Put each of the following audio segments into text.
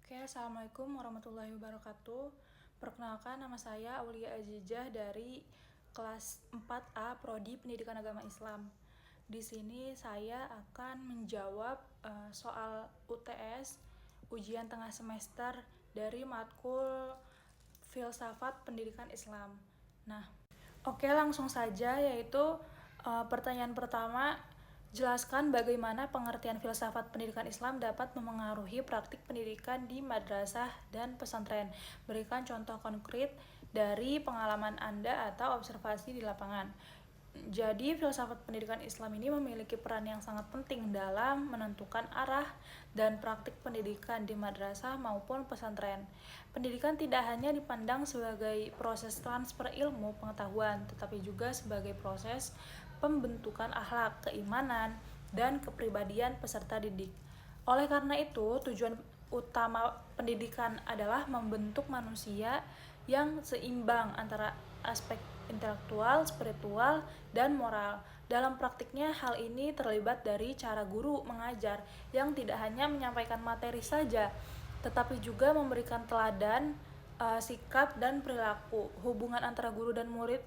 Oke, Assalamualaikum warahmatullahi wabarakatuh. Perkenalkan, nama saya Aulia Azizah dari kelas 4A Prodi Pendidikan Agama Islam. Di sini saya akan menjawab soal UTS, ujian tengah semester dari matkul Filsafat Pendidikan Islam. Nah, oke, langsung saja, yaitu pertanyaan pertama, jelaskan bagaimana pengertian filsafat pendidikan Islam dapat memengaruhi praktik pendidikan di madrasah dan pesantren. Berikan contoh konkret dari pengalaman Anda atau observasi di lapangan. Jadi, filsafat pendidikan Islam ini memiliki peran yang sangat penting dalam menentukan arah dan praktik pendidikan di madrasah maupun pesantren. Pendidikan tidak hanya dipandang sebagai proses transfer ilmu pengetahuan, tetapi juga sebagai proses pembentukan akhlak, keimanan, dan kepribadian peserta didik. Oleh karena itu, tujuan utama pendidikan adalah membentuk manusia yang seimbang antara aspek intelektual, spiritual, dan moral. Dalam praktiknya, hal ini terlibat dari cara guru mengajar yang tidak hanya menyampaikan materi saja, tetapi juga memberikan teladan, sikap, dan perilaku. Hubungan antara guru dan murid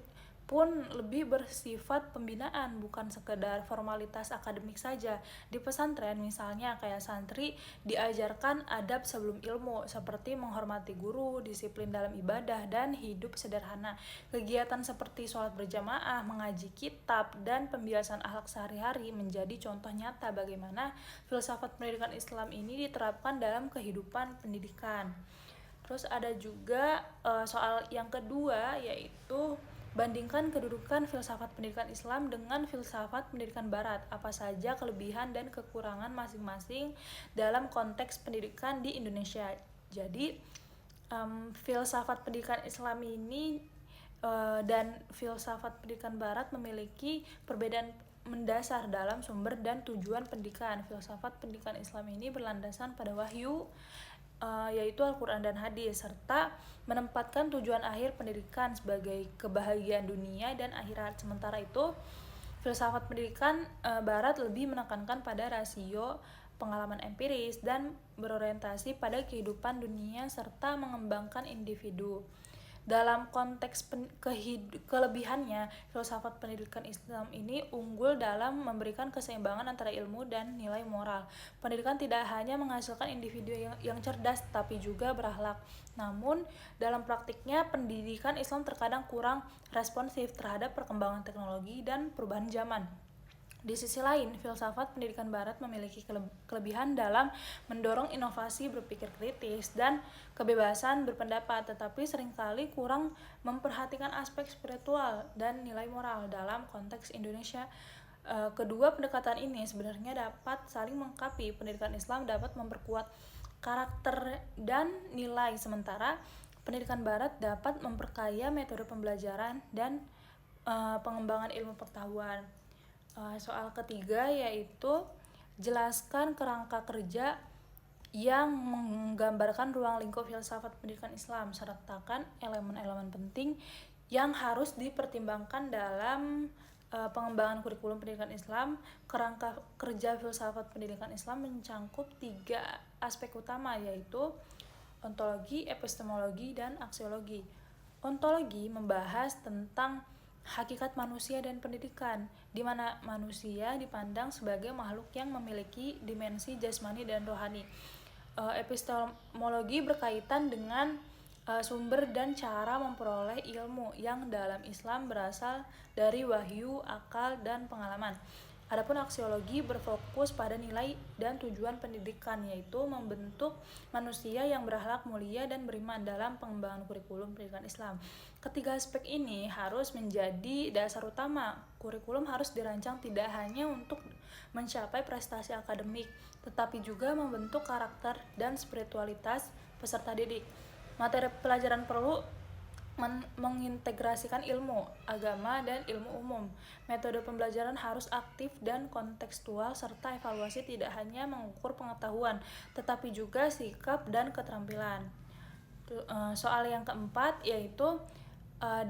pun lebih bersifat pembinaan, bukan sekedar formalitas akademik saja. Di pesantren misalnya, kayak santri diajarkan adab sebelum ilmu, seperti menghormati guru, disiplin dalam ibadah, dan hidup sederhana. Kegiatan seperti sholat berjamaah, mengaji kitab, dan pembiasan akhlak sehari-hari menjadi contoh nyata bagaimana filsafat pendidikan Islam ini diterapkan dalam kehidupan pendidikan. Terus ada juga soal yang kedua, yaitu bandingkan kedudukan filsafat pendidikan Islam dengan filsafat pendidikan Barat. Apa saja kelebihan dan kekurangan masing-masing dalam konteks pendidikan di Indonesia. Jadi, filsafat pendidikan Islam ini dan filsafat pendidikan Barat memiliki perbedaan mendasar dalam sumber dan tujuan pendidikan. Filsafat pendidikan Islam ini berlandasan pada wahyu, yaitu Al-Quran dan Hadis, serta menempatkan tujuan akhir pendidikan sebagai kebahagiaan dunia dan akhirat. Sementara itu, filsafat pendidikan Barat lebih menekankan pada rasio, pengalaman empiris, dan berorientasi pada kehidupan dunia serta mengembangkan individu. Dalam konteks kelebihannya, filsafat pendidikan Islam ini unggul dalam memberikan keseimbangan antara ilmu dan nilai moral. Pendidikan tidak hanya menghasilkan individu yang cerdas, tapi juga berakhlak. Namun, dalam praktiknya, pendidikan Islam terkadang kurang responsif terhadap perkembangan teknologi dan perubahan zaman. Di sisi lain, filsafat pendidikan Barat memiliki kelebihan dalam mendorong inovasi berpikir kritis dan kebebasan berpendapat, tetapi seringkali kurang memperhatikan aspek spiritual dan nilai moral dalam konteks Indonesia. Kedua pendekatan ini sebenarnya dapat saling melengkapi. Pendidikan Islam dapat memperkuat karakter dan nilai, sementara pendidikan Barat dapat memperkaya metode pembelajaran dan pengembangan ilmu pengetahuan. Soal ketiga yaitu jelaskan kerangka kerja yang menggambarkan ruang lingkup filsafat pendidikan Islam, sertakan elemen-elemen penting yang harus dipertimbangkan dalam pengembangan kurikulum pendidikan Islam. Kerangka kerja filsafat pendidikan Islam mencangkup 3 aspek utama, yaitu ontologi, epistemologi, dan aksiologi. Ontologi membahas tentang hakikat manusia dan pendidikan, di mana manusia dipandang sebagai makhluk yang memiliki dimensi jasmani dan rohani. Epistemologi berkaitan dengan sumber dan cara memperoleh ilmu yang dalam Islam berasal dari wahyu, akal, dan pengalaman. Adapun aksiologi berfokus pada nilai dan tujuan pendidikan, yaitu membentuk manusia yang berakhlak mulia dan beriman dalam pengembangan kurikulum pendidikan Islam. Ketiga aspek ini harus menjadi dasar utama. Kurikulum harus dirancang tidak hanya untuk mencapai prestasi akademik, tetapi juga membentuk karakter dan spiritualitas peserta didik. Materi pelajaran perlu mengintegrasikan ilmu agama dan ilmu umum. Metode pembelajaran harus aktif dan kontekstual, serta evaluasi tidak hanya mengukur pengetahuan, tetapi juga sikap dan keterampilan. Soal yang keempat yaitu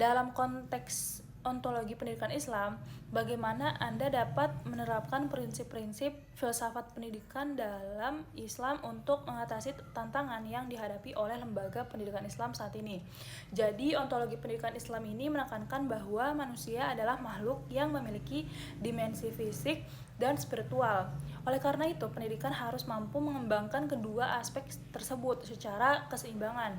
dalam konteks ontologi pendidikan Islam, bagaimana Anda dapat menerapkan prinsip-prinsip filsafat pendidikan dalam Islam untuk mengatasi tantangan yang dihadapi oleh lembaga pendidikan Islam saat ini. Jadi, ontologi pendidikan Islam ini menekankan bahwa manusia adalah makhluk yang memiliki dimensi fisik dan spiritual. Oleh karena itu, pendidikan harus mampu mengembangkan kedua aspek tersebut secara keseimbangan.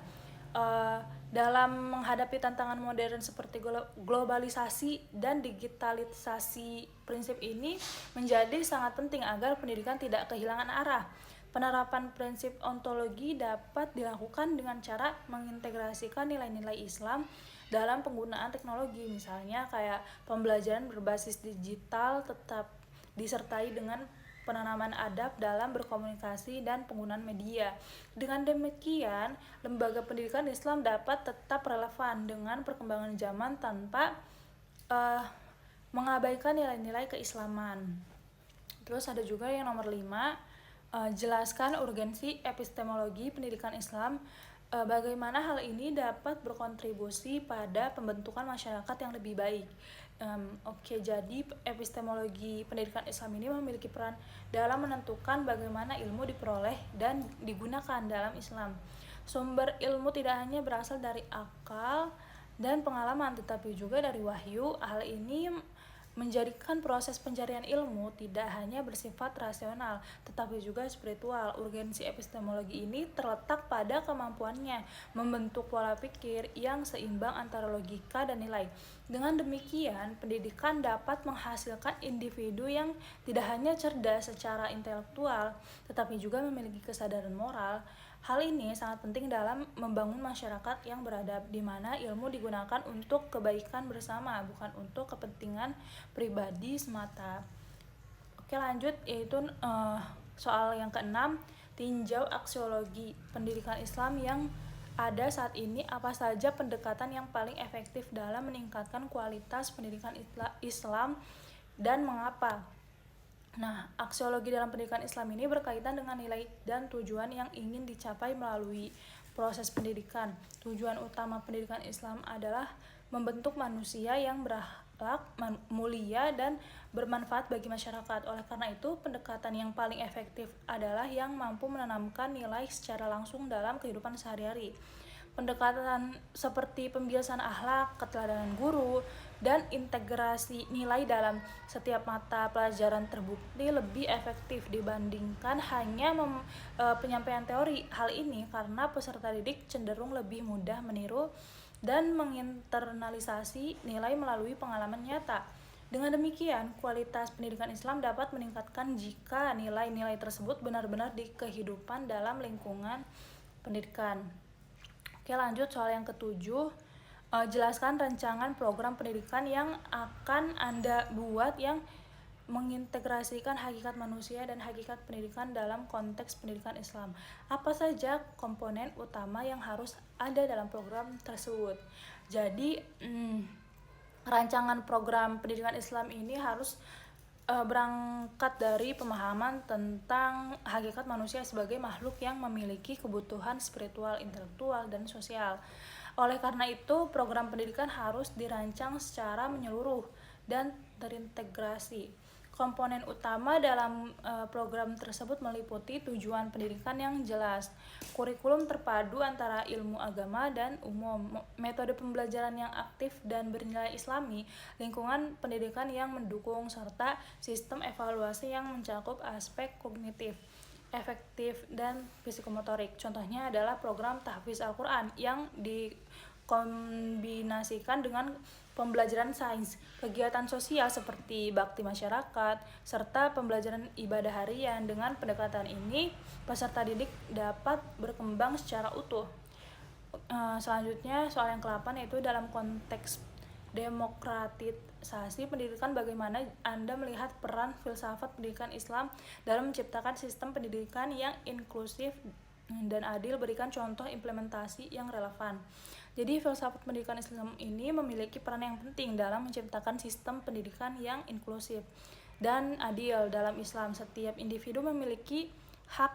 Dalam menghadapi tantangan modern seperti globalisasi dan digitalisasi, prinsip ini menjadi sangat penting agar pendidikan tidak kehilangan arah. Penerapan prinsip ontologi dapat dilakukan dengan cara mengintegrasikan nilai-nilai Islam dalam penggunaan teknologi, misalnya kayak pembelajaran berbasis digital tetap disertai dengan penanaman adab dalam berkomunikasi dan penggunaan media. Dengan demikian, lembaga pendidikan Islam dapat tetap relevan dengan perkembangan zaman tanpa mengabaikan nilai-nilai keislaman. Terus ada juga yang nomor 5, jelaskan urgensi epistemologi pendidikan Islam. Bagaimana hal ini dapat berkontribusi pada pembentukan masyarakat yang lebih baik. Jadi epistemologi pendidikan Islam ini memiliki peran dalam menentukan bagaimana ilmu diperoleh dan digunakan dalam Islam. Sumber ilmu tidak hanya berasal dari akal dan pengalaman, tetapi juga dari wahyu. Hal ini menjadikan proses pencarian ilmu tidak hanya bersifat rasional, tetapi juga spiritual. Urgensi epistemologi ini terletak pada kemampuannya membentuk pola pikir yang seimbang antara logika dan nilai. Dengan demikian, pendidikan dapat menghasilkan individu yang tidak hanya cerdas secara intelektual, tetapi juga memiliki kesadaran moral. Hal ini sangat penting dalam membangun masyarakat yang beradab, di mana ilmu digunakan untuk kebaikan bersama, bukan untuk kepentingan pribadi semata. Oke, lanjut, yaitu soal yang ke-6, tinjau aksiologi pendidikan Islam yang ada saat ini. Apa saja pendekatan yang paling efektif dalam meningkatkan kualitas pendidikan Islam dan mengapa? Nah, aksiologi dalam pendidikan Islam ini berkaitan dengan nilai dan tujuan yang ingin dicapai melalui proses pendidikan. Tujuan utama pendidikan Islam adalah membentuk manusia yang berakhlak mulia dan bermanfaat bagi masyarakat. Oleh karena itu, pendekatan yang paling efektif adalah yang mampu menanamkan nilai secara langsung dalam kehidupan sehari-hari. Pendekatan seperti pembiasan akhlak, keteladanan guru, dan integrasi nilai dalam setiap mata pelajaran terbukti lebih efektif dibandingkan hanya penyampaian teori. Hal ini karena peserta didik cenderung lebih mudah meniru dan menginternalisasi nilai melalui pengalaman nyata. Dengan demikian, kualitas pendidikan Islam dapat meningkatkan jika nilai-nilai tersebut benar-benar di kehidupan dalam lingkungan pendidikan. Oke, lanjut soal yang ke-7. Jelaskan rancangan program pendidikan yang akan Anda buat yang mengintegrasikan hakikat manusia dan hakikat pendidikan dalam konteks pendidikan Islam. Apa saja komponen utama yang harus ada dalam program tersebut? Jadi, rancangan program pendidikan Islam ini harus berangkat dari pemahaman tentang hakikat manusia sebagai makhluk yang memiliki kebutuhan spiritual, intelektual, dan sosial. Oleh karena itu, program pendidikan harus dirancang secara menyeluruh dan terintegrasi. Komponen utama dalam program tersebut meliputi tujuan pendidikan yang jelas, kurikulum terpadu antara ilmu agama dan umum, metode pembelajaran yang aktif dan bernilai Islami, lingkungan pendidikan yang mendukung, serta sistem evaluasi yang mencakup aspek kognitif, efektif, dan psikomotorik. Contohnya adalah program tahfiz Al-Quran yang dikombinasikan dengan pembelajaran sains, kegiatan sosial seperti bakti masyarakat, serta pembelajaran ibadah harian. Dengan pendekatan ini, peserta didik dapat berkembang secara utuh. Selanjutnya, soal yang ke-8, yaitu dalam konteks demokratisasi pendidikan, bagaimana Anda melihat peran filsafat pendidikan Islam dalam menciptakan sistem pendidikan yang inklusif dan adil? Berikan contoh implementasi yang relevan. Jadi, filsafat pendidikan Islam ini memiliki peran yang penting dalam menciptakan sistem pendidikan yang inklusif dan adil. Dalam Islam, setiap individu memiliki hak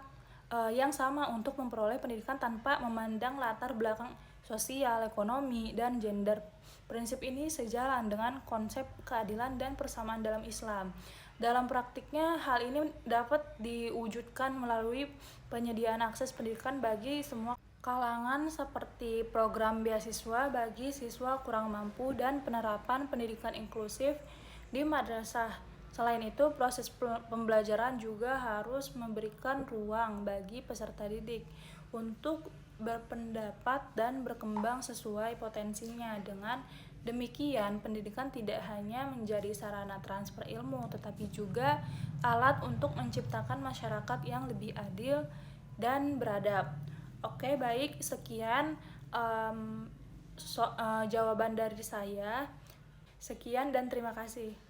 yang sama untuk memperoleh pendidikan tanpa memandang latar belakang sosial, ekonomi, dan gender. Prinsip ini sejalan dengan konsep keadilan dan persamaan dalam Islam. Dalam praktiknya, hal ini dapat diwujudkan melalui penyediaan akses pendidikan bagi semua kalangan seperti program beasiswa bagi siswa kurang mampu dan penerapan pendidikan inklusif di madrasah. Selain itu, proses pembelajaran juga harus memberikan ruang bagi peserta didik untuk berpendapat dan berkembang sesuai potensinya. Dengan demikian, pendidikan tidak hanya menjadi sarana transfer ilmu, tetapi juga alat untuk menciptakan masyarakat yang lebih adil dan beradab. Oke, baik, sekian jawaban dari saya. Sekian dan terima kasih.